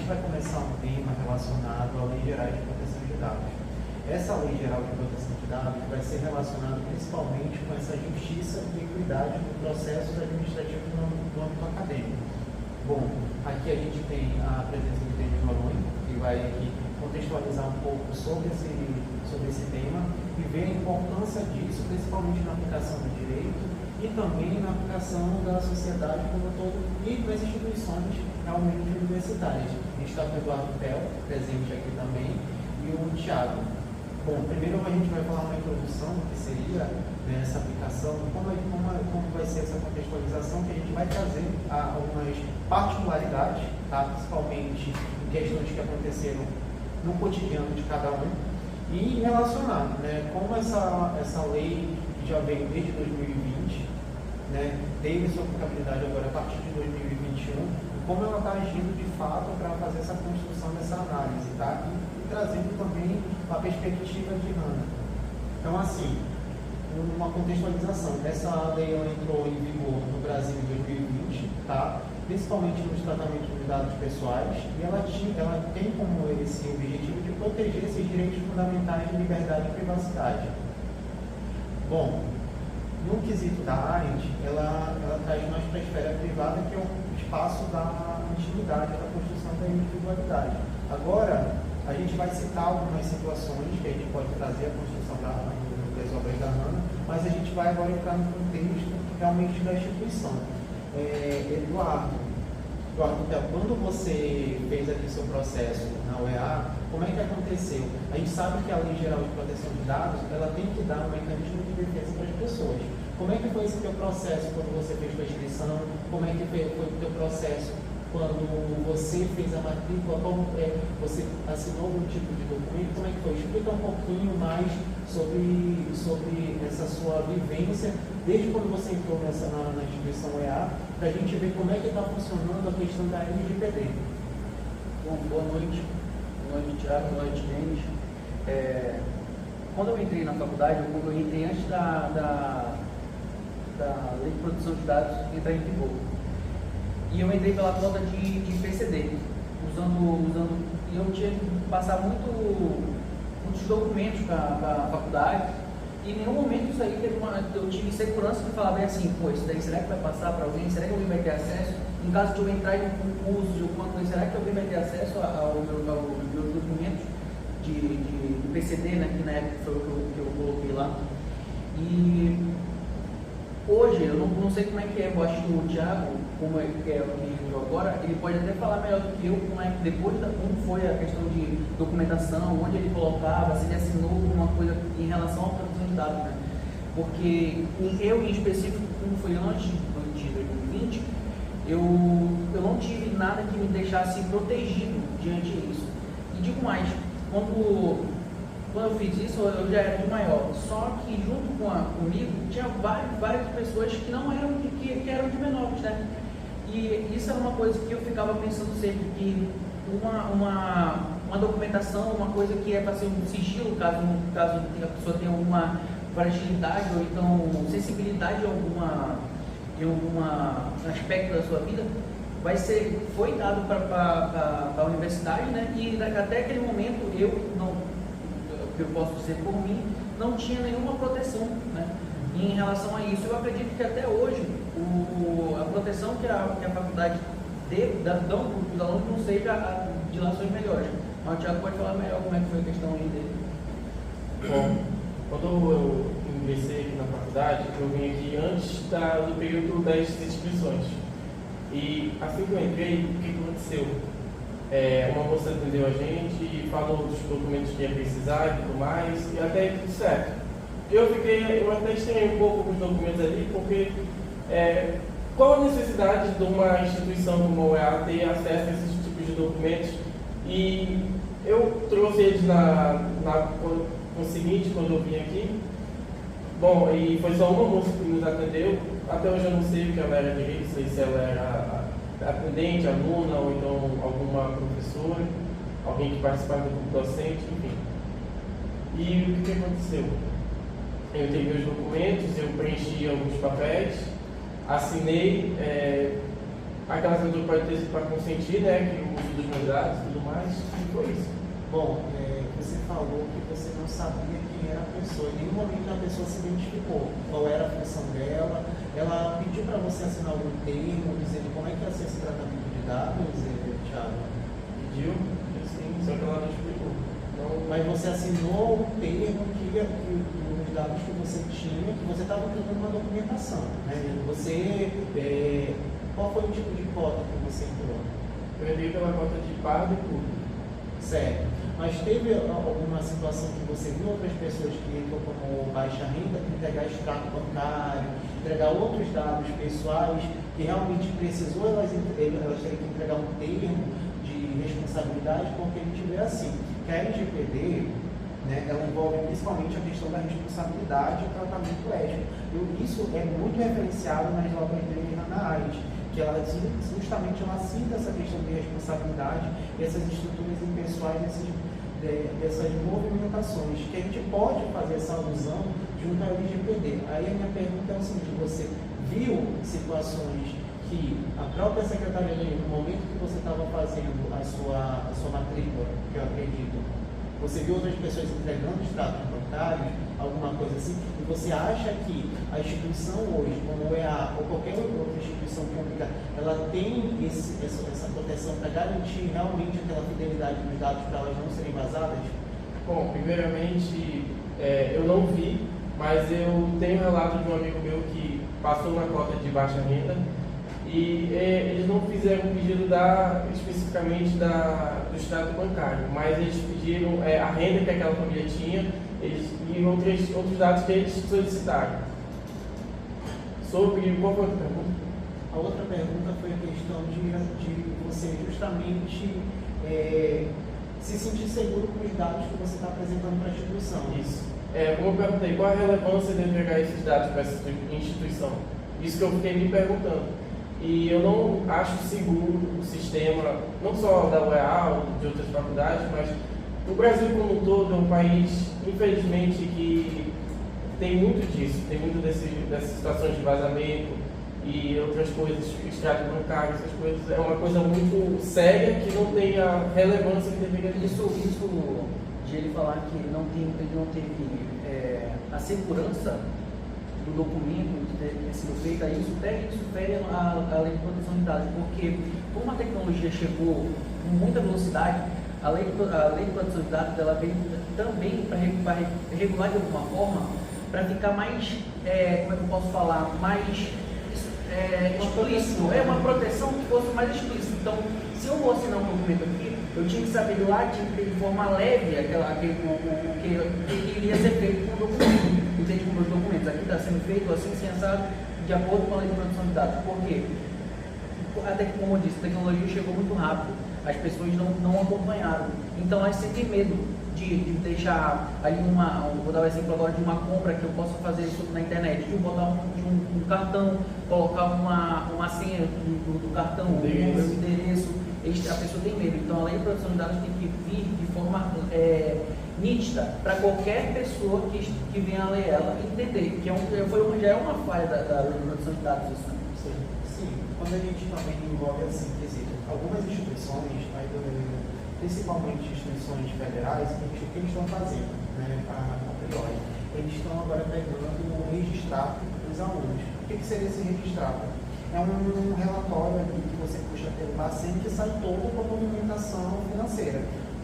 vai começar um tema relacionado à Lei Geral de Proteção de Dados. Essa Lei Geral de Proteção de Dados vai ser relacionada principalmente com essa justiça e equidade no processos administrativos no âmbito acadêmico. Bom, aqui a gente tem a presença do David Noronha, que vai aqui contextualizar um pouco sobre esse tema e ver a importância disso, principalmente na aplicação do direito e também na aplicação da sociedade como um todo e das instituições realmente universitárias. A gente está com o Eduardo Pel, presente aqui também, e o Thiago. Bom, primeiro a gente vai falar uma introdução do que seria essa aplicação, como vai ser essa contextualização, que a gente vai trazer algumas particularidades, tá? Principalmente em questões que aconteceram no cotidiano de cada um, e relacionar, né, como essa lei que já veio desde 2020, né, teve sua aplicabilidade agora a partir de 2021, e como ela está agindo de fato para fazer essa construção dessa análise, tá? E trazendo também a perspectiva de Hannah. Então, assim, uma contextualização. Essa lei ela entrou em vigor no Brasil em 2020, tá? Principalmente nos tratamentos de dados pessoais, e ela tem como esse objetivo de proteger esses direitos fundamentais de liberdade e privacidade. Bom, no quesito da Arendt, ela traz mais para a esfera privada, que é o espaço da intimidade, da construção da individualidade. Agora, a gente vai citar algumas situações que a gente pode trazer a construção das obras da Hannah, mas a gente vai agora entrar no contexto realmente da instituição. Eduardo, quando você fez aqui seu processo na UEA, como é que aconteceu? A gente sabe que a Lei Geral de Proteção de Dados, ela tem que dar um mecanismo de defesa para as pessoas. Como é que foi esse teu processo quando você fez sua inscrição? Como é que foi o teu processo quando você fez a matrícula? Como você assinou algum tipo de documento? Como é que foi? Explica um pouquinho mais sobre essa sua vivência, desde quando você entrou na instituição UEA, para a gente ver como é que está funcionando a questão da LGPD. Bom, boa noite. Boa noite, Thiago. Boa noite, Denis. Quando eu entrei na faculdade, eu entrei antes da Lei de Proteção de Dados entrar em vigor. E eu entrei pela cota de PCD, e eu tinha que passar muitos documentos para a faculdade, e em nenhum momento isso aí eu tive segurança de falar bem assim, pô, isso daí será que vai passar para alguém? Será que alguém vai ter acesso? Em caso de eu entrar em um concurso de alguma coisa, será que alguém vai ter acesso aos meus documentos de PCD, né, que na época foi o que eu coloquei lá? E hoje, eu não sei como é que é, eu acho que o Thiago, como é que é o que entrou agora, ele pode até falar melhor do que eu, como foi a questão de documentação, onde ele colocava, se ele assinou alguma coisa em relação à proteção de dados, né? Porque eu, em específico, como foi antes de 2020, eu não tive nada que me deixasse protegido diante disso. E digo mais, quando eu fiz isso, eu já era de maior, só que junto comigo tinha várias pessoas que não eram que eram de menores, né? E isso era uma coisa que eu ficava pensando sempre, que uma documentação, uma coisa que é para ser um sigilo, caso a pessoa tenha alguma fragilidade ou então sensibilidade em algum aspecto da sua vida, foi dado para a universidade, né? E até aquele momento eu posso dizer por mim, não tinha nenhuma proteção, né, em relação a isso. Eu acredito que até hoje a proteção que a faculdade dá para os alunos não seja de lações melhores. Mas o Thiago pode falar melhor como é que foi a questão aí dele. Bom, quando eu ingressei aqui na faculdade, eu vim aqui antes do período das inscrições. E assim que eu entrei, o que aconteceu? Uma moça atendeu a gente, falou dos documentos que ia precisar e tudo mais, e até tudo certo. Eu até estranhei um pouco com os documentos ali, porque qual a necessidade de uma instituição como a UEA ter acesso a esses tipos de documentos? E eu trouxe eles no seguinte, quando eu vim aqui. Bom, e foi só uma moça que nos atendeu. Até hoje eu não sei o que ela era direito, não sei se ela era atendente, aluna ou então alguma professora, alguém que participava do grupo docente, enfim. E o que aconteceu? Eu entreguei os documentos, eu preenchi alguns papéis, assinei, aquela assinatura pode ter sido para consentir, né, que o uso dos meus dados e tudo mais, e foi isso. Bom, você falou que você não sabia quem era a pessoa. Em nenhum momento a pessoa se identificou. Qual era a função dela? Ela pediu para você assinar algum termo, dizendo como é que ia ser esse tratamento de dados, Thiago? Pediu, sim, só que ela não explicou. Então, mas você assinou um termo que os dados que você tinha, que você estava tendo uma documentação. Né? Qual foi o tipo de cota que você entrou? eu entrei pela cota de pardo e curto. Certo. Mas teve alguma situação que você viu outras pessoas que entram como baixa renda, que entregar extrato bancário, entregar outros dados pessoais, que realmente precisou elas terem que entregar um termo de responsabilidade, porque a gente vê assim, que a LGPD, né, ela envolve principalmente a questão da responsabilidade e tratamento ético. Isso é muito referenciado nas obras de Hannah Arendt, que ela justamente ela cita essa questão de responsabilidade e essas estruturas impessoais dessas movimentações, que a gente pode fazer essa alusão junto ao LGPD. Aí a minha pergunta é o seguinte: você viu situações que a própria Secretaria de no momento que você estava fazendo a sua matrícula, que eu acredito, você viu outras pessoas entregando extratos bancários, alguma coisa assim, e você acha que a instituição hoje, como o EA ou qualquer outra instituição pública, ela tem essa proteção para garantir realmente aquela fidelidade dos dados para elas não serem vazadas? Bom, primeiramente, eu não vi, mas eu tenho um relato de um amigo meu que passou na cota de baixa renda e eles não fizeram um pedido especificamente do extrato bancário, mas eles pediram a renda que aquela família tinha e outros dados que eles solicitaram. Sobre qual foi a outra pergunta? A outra pergunta foi a questão de você justamente se sentir seguro com os dados que você está apresentando para a instituição. Isso. Como eu perguntei, qual a relevância de entregar esses dados para essa instituição? Isso que eu fiquei me perguntando. E eu não acho seguro o sistema, não só da UEA ou de outras faculdades, mas o Brasil como um todo é um país, infelizmente, que tem muito disso, tem muito dessas situações de vazamento e outras coisas, extrato bancário, essas coisas. É uma coisa muito séria que não tem a relevância que deveria ter. Isso de ele falar que ele não teve a segurança do documento de ter sido feita, isso fere a lei de proteção de dados, porque como a tecnologia chegou com muita velocidade, a lei de proteção de dados ela veio também para regular de alguma forma, para ficar mais, como é que eu posso falar, mais explícito, uma proteção que fosse mais explícita. Então, se eu vou assinar um documento aqui, eu tinha que saber lá, tinha que ter de forma leve o que iria ser feito com o documento. Entende? Com os documentos. Aqui está sendo feito assim, sensado, de acordo com a lei de proteção de dados. Por quê? Como eu disse, a tecnologia chegou muito rápido. As pessoas não acompanharam. Então, elas sentem medo de deixar ali vou dar um exemplo agora de uma compra que eu possa fazer isso na internet, de botar um cartão, colocar uma senha do cartão, o meu endereço. A pessoa tem medo. Então, a lei de proteção de dados tem que vir de forma nítida para qualquer pessoa que venha a ler ela entender, que já é uma falha da lei de proteção de dados. Isso, né? Sim. Quando a gente também envolve assim, algumas instituições, principalmente instituições federais, o que eles estão fazendo, né, a priori? Eles estão agora pegando o registrado dos alunos. O que seria esse registrado? É um relatório ali que você puxa pelo Bacen que sai todo com a movimentação financeira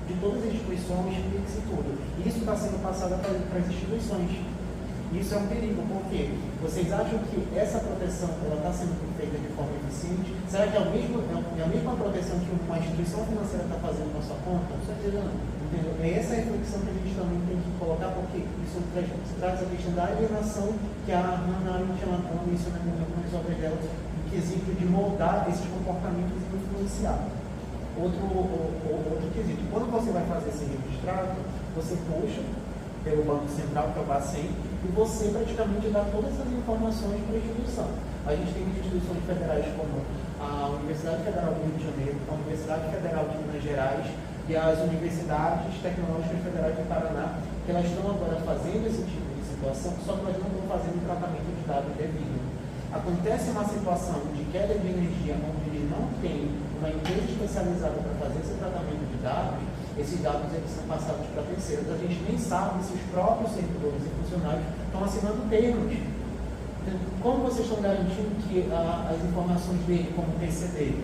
de todas as instituições, PIX e tudo. E isso está sendo passado para as instituições. Isso é um perigo, porque vocês acham que essa proteção está sendo feita de forma eficiente? Será que é a mesma proteção que uma instituição financeira está fazendo na sua conta? Com certeza não. Entendeu? É essa reflexão que a gente também tem que colocar, porque isso traz a questão da alienação que a Hannah Arendt menciona nas obras dela, no quesito de moldar esses comportamentos e influenciar. Outro quesito, quando você vai fazer esse registrado, você puxa pelo Banco Central, que é o Bacen, e você praticamente dá todas essas informações para a instituição. A gente tem instituições federais como a Universidade Federal do Rio de Janeiro, a Universidade Federal de Minas Gerais e as Universidades Tecnológicas Federais do Paraná, que elas estão agora fazendo esse tipo de situação, só que elas não estão fazendo o tratamento de dados devido. acontece uma situação de queda de energia onde ele não tem uma empresa especializada para fazer esse tratamento de dados, esses dados eles são passados para terceiros. A gente nem sabe se os próprios servidores e funcionários estão assinando termos. Então, como vocês estão garantindo que as informações dele, como PCD,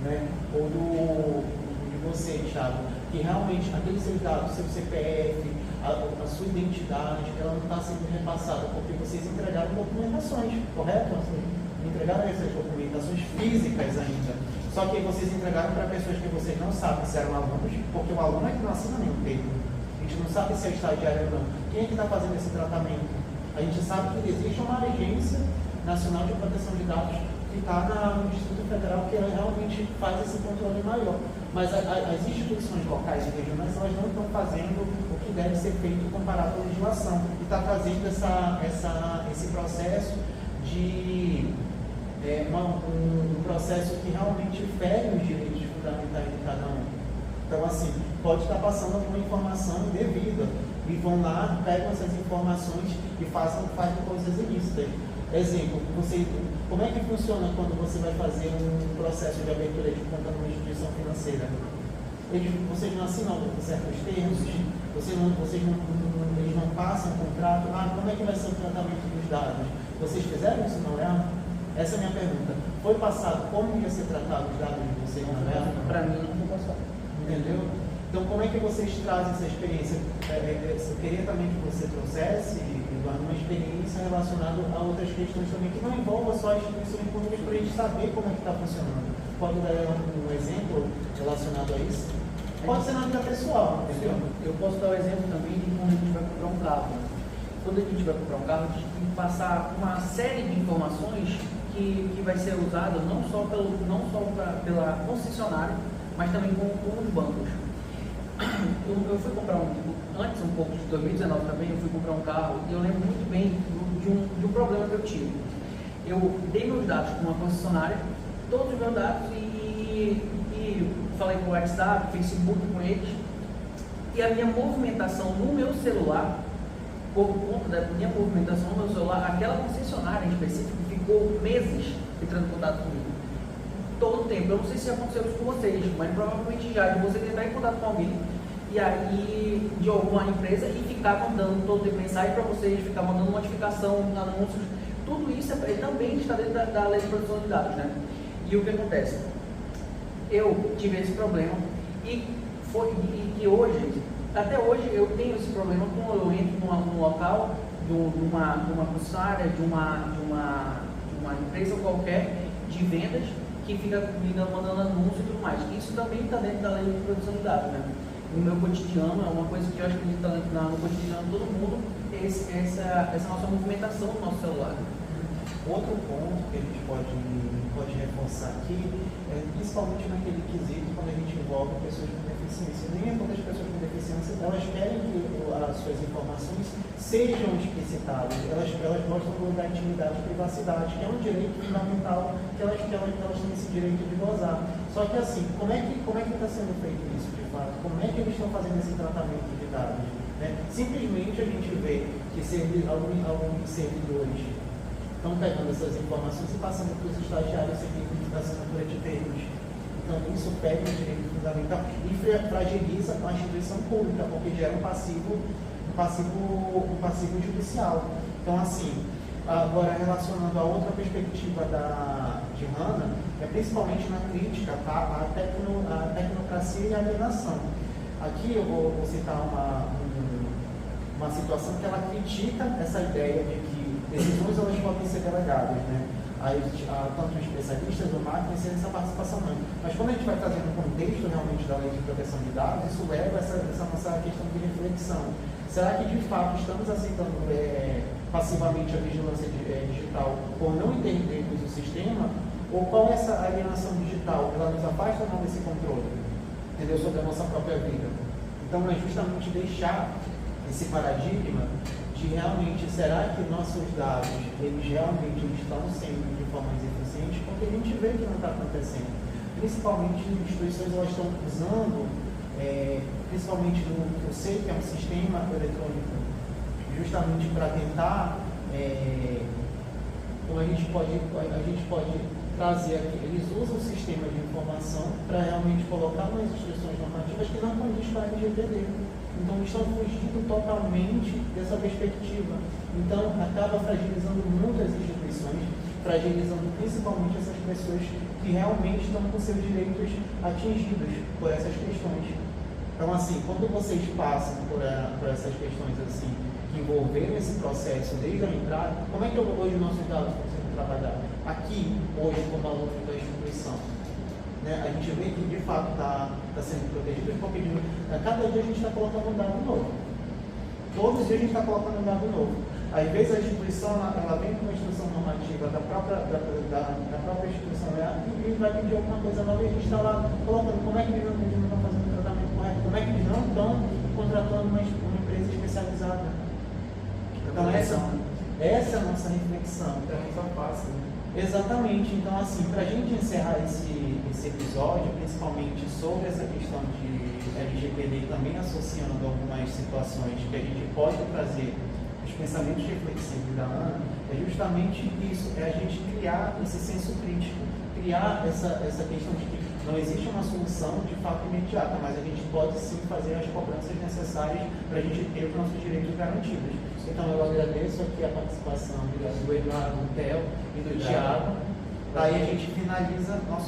né, ou de você, Thiago, que realmente aqueles seus dados, seu CPF, a sua identidade, ela não está sendo repassada, porque vocês entregaram documentações, correto? Entregaram essas documentações físicas ainda. Só que vocês entregaram para pessoas que vocês não sabem se eram alunos, porque o aluno é que não assina nenhum termo. A gente não sabe se é estagiário ou não. Quem é que está fazendo esse tratamento? A gente sabe que existe uma Agência Nacional de Proteção de Dados que está no Distrito Federal, que ela realmente faz esse controle maior. Mas as instituições locais e regionais, elas não estão fazendo o que deve ser feito comparado à legislação. E está trazendo esse processo de um processo que realmente fere os direitos fundamentais de cada um. Então, assim, pode estar passando alguma informação indevida e vão lá, pegam essas informações e fazem coisas ilícitas. Exemplo, como é que funciona quando você vai fazer um processo de abertura de conta numa instituição financeira? Vocês não assinam certos termos, eles não passam contrato. Como é que vai ser o tratamento dos dados? Vocês fizeram isso na OEA? Essa é a minha pergunta. Foi passado como ia ser tratado os dados de vocês na OEA? Para mim, não foi passado. Entendeu? Então, como é que vocês trazem essa experiência? Eu queria também que você trouxesse uma experiência relacionada a outras questões também, que não envolva só a instituição pública, para a gente saber como é que está funcionando. Pode dar um exemplo relacionado a isso? Pode ser na vida pessoal, entendeu? Eu posso dar o exemplo também de quando a gente vai comprar um carro. Quando a gente vai comprar um carro, a gente tem que passar uma série de informações que vai ser usada não só pela concessionária, mas também com os bancos. Eu fui comprar antes um pouco de 2019 também, eu fui comprar um carro e eu lembro muito bem de um problema que eu tive. Eu dei meus dados para uma concessionária, todos os meus dados, e falei com o WhatsApp, Facebook com eles, e a minha movimentação no meu celular, por conta da minha movimentação no meu celular, aquela concessionária em específico ficou meses entrando em contato comigo. Todo o tempo. Eu não sei se aconteceu isso com vocês, mas provavelmente já, de você entrar em contato com alguém e aí de alguma empresa e ficar mandando todo o tempo mensagem para vocês, ficar mandando notificação, anúncios, tudo isso também está dentro da lei de proteção de dados, né? E o que acontece? Eu tive esse problema e hoje, até hoje eu tenho esse problema quando eu entro num local de uma concessionária, de uma empresa qualquer de vendas, que fica mandando anúncio e tudo mais. Isso também está dentro da lei de proteção de dados, né? No meu cotidiano, é uma coisa que eu acho que está no cotidiano de todo mundo, essa nossa movimentação no nosso celular. Outro ponto que a gente pode reforçar aqui é principalmente naquele quesito quando a gente envolve pessoas com deficiência. Nem todas as pessoas com deficiência elas querem que as suas informações sejam explicitadas, elas gostam da intimidade e privacidade, que é um direito fundamental que elas têm esse direito de gozar. Só que assim, como é que está sendo feito isso de fato? Como é que eles estão fazendo esse tratamento de dados? Né? Simplesmente a gente vê que alguns servidores estão pegando essas informações e passando para os estagiários seguindo da assinatura de termos. Então, isso pega o direito fundamental e fragiliza a instituição pública, porque gera um passivo judicial. Então, assim, agora relacionando a outra perspectiva de Hannah, é principalmente na crítica à tecnocracia e à alienação. Aqui eu vou citar uma situação que ela critica essa ideia de que decisões elas podem ser delegadas, né? Tanto especialistas ou máquinas sem essa participação não. Mas quando a gente vai trazendo um contexto realmente da lei de proteção de dados, isso leva a essa nossa questão de reflexão. Será que de fato estamos aceitando passivamente a vigilância digital por não entendermos o sistema? Ou qual é essa alienação digital? Ela nos afasta ou não desse controle? Entendeu? Sobre a nossa própria vida. Então é justamente deixar esse paradigma de realmente, será que nossos dados, eles realmente estão sendo de forma eficiente? Porque a gente vê que não está acontecendo. Principalmente instituições, elas estão usando, principalmente no que eu sei que é um sistema eletrônico, justamente para tentar Então a gente pode trazer aqui, eles usam o sistema de informação para realmente colocar umas instruções normativas que não condizem com a LGPD. Então estão fugindo totalmente dessa perspectiva. Então acaba fragilizando muitas instituições, fragilizando principalmente essas pessoas que realmente estão com seus direitos atingidos por essas questões. Então assim, quando vocês passam por essas questões assim, que envolveram esse processo desde a entrada, como é que hoje os nossos dados estão sendo trabalhados? Aqui, hoje, como aluno da instituição, né, a gente vê que de fato está sendo protegido, porque a cada dia a gente está colocando um dado novo. Todos os dias a gente está colocando um dado novo. Às vezes a instituição ela vem com uma instrução normativa da própria instituição e vai pedir alguma coisa nova e a gente está lá colocando como é que eles não estão fazendo o tratamento correto, como é que eles não estão contratando uma empresa especializada. Então essa é a nossa reflexão. Então é muito fácil, né? Exatamente. Então assim, para a gente encerrar esse episódio, principalmente sobre essa questão de LGPD, também associando algumas situações que a gente pode trazer os pensamentos reflexivos da Ana, é justamente isso, é a gente criar esse senso crítico, criar essa questão de que não existe uma solução de fato imediata, mas a gente pode sim fazer as cobranças necessárias para a gente ter os nossos direitos garantidos. Então eu agradeço aqui a participação do Eduardo, do Theo e do Thiago. Aí a gente finaliza nosso